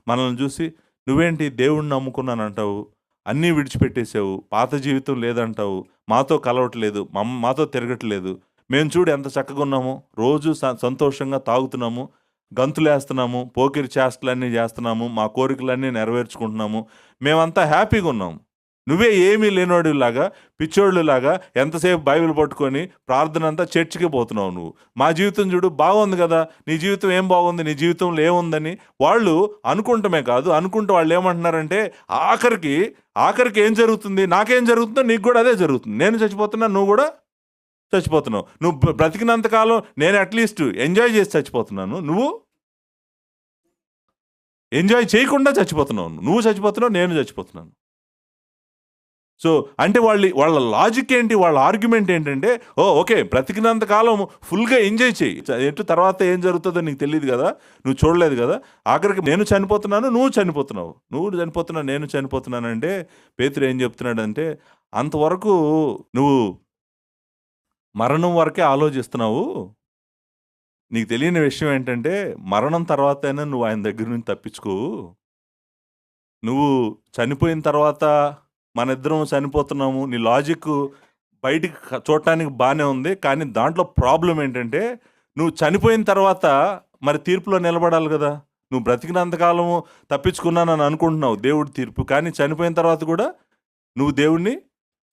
మనల్ని చూసి నువ్వేంటి దేవుణ్ణి నమ్ముకున్నానంటావు, అన్నీ విడిచిపెట్టేసావు, పాత జీవితం లేదంటావు, మాతో కలవట్లేదు, మాతో తిరగట్లేదు, మేము చూడు ఎంత చక్కగా ఉన్నాము, రోజు సంతోషంగా తాగుతున్నాము, గంతులేస్తున్నాము, పోకిరి చేష్టలన్నీ చేస్తున్నాము, మా కోరికలన్నీ నెరవేర్చుకుంటున్నాము, మేమంతా హ్యాపీగా ఉన్నాము. నువ్వే ఏమీ లేనోడిలాగా, పిచ్చోళ్ళలాగా ఎంతసేపు బైబిల్ పట్టుకొని ప్రార్థన అంతా చర్చికి పోతున్నావు నువ్వు. మా జీవితం చూడు బాగుంది కదా, నీ జీవితం ఏం బాగుంది, నీ జీవితంలో ఏముందని వాళ్ళు అనుకుంటమే కాదు, అనుకుంటూ వాళ్ళు ఏమంటున్నారంటే ఆఖరికి ఏం జరుగుతుంది, నాకేం జరుగుతుందో నీకు కూడా అదే జరుగుతుంది. నేను చచ్చిపోతున్నా, నువ్వు కూడా చచ్చిపోతున్నావు. నువ్వు బ్రతికినంతకాలం నేను అట్లీస్ట్ ఎంజాయ్ చేసి చచ్చిపోతున్నాను, నువ్వు ఎంజాయ్ చేయకుండా చచ్చిపోతున్నావు. నువ్వు చచ్చిపోతున్నావు, నేను చచ్చిపోతున్నాను. సో అంటే వాళ్ళ లాజిక్ ఏంటి, వాళ్ళ ఆర్గ్యుమెంట్ ఏంటంటే, ఓకే బ్రతికినంతకాలం ఫుల్గా ఎంజాయ్ చేయి, ఎటు తర్వాత ఏం జరుగుతుందో నీకు తెలియదు కదా, నువ్వు చూడలేదు కదా, ఆఖరికి నేను చనిపోతున్నాను, నువ్వు చనిపోతున్నావు, నేను చనిపోతున్నానంటే పేతురు ఏం చెప్తున్నాడంటే, అంతవరకు నువ్వు మరణం వరకే ఆలోచిస్తున్నావు. నీకు తెలియని విషయం ఏంటంటే మరణం తర్వాత అయినా నువ్వు ఆయన దగ్గర నుంచి తప్పించుకోవు. నువ్వు చనిపోయిన తర్వాత మన ఇద్దరం చనిపోతున్నాము, నీ లాజిక్ బయటికి చూడటానికి బాగానే ఉంది, కానీ దాంట్లో ప్రాబ్లం ఏంటంటే నువ్వు చనిపోయిన తర్వాత మరి తీర్పులో నిలబడాలి కదా. నువ్వు బ్రతికినంతకాలము తప్పించుకున్నానని అనుకుంటున్నావు దేవుడి తీర్పు, కానీ చనిపోయిన తర్వాత కూడా నువ్వు దేవుడిని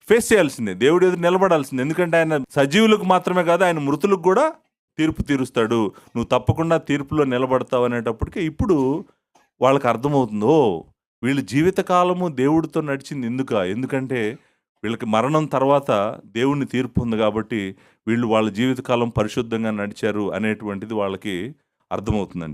ఫేస్ చేయాల్సిందే, దేవుడి ఎదురు నిలబడాల్సిందే. ఎందుకంటే ఆయన సజీవులకు మాత్రమే కాదు, ఆయన మృతులకు కూడా తీర్పు తీరుస్తాడు. నువ్వు తప్పకుండా తీర్పులో నిలబడతావు అనేటప్పటికీ ఇప్పుడు వాళ్ళకి అర్థమవుతుందో వీళ్ళు జీవితకాలము దేవుడితో నడిచింది ఎందుకంటే వీళ్ళకి మరణం తర్వాత దేవుని తీర్పు ఉంది కాబట్టి వీళ్ళు వాళ్ళ జీవితకాలం పరిశుద్ధంగా నడిచారు అనేటువంటిది వాళ్ళకి అర్థమవుతుందండి.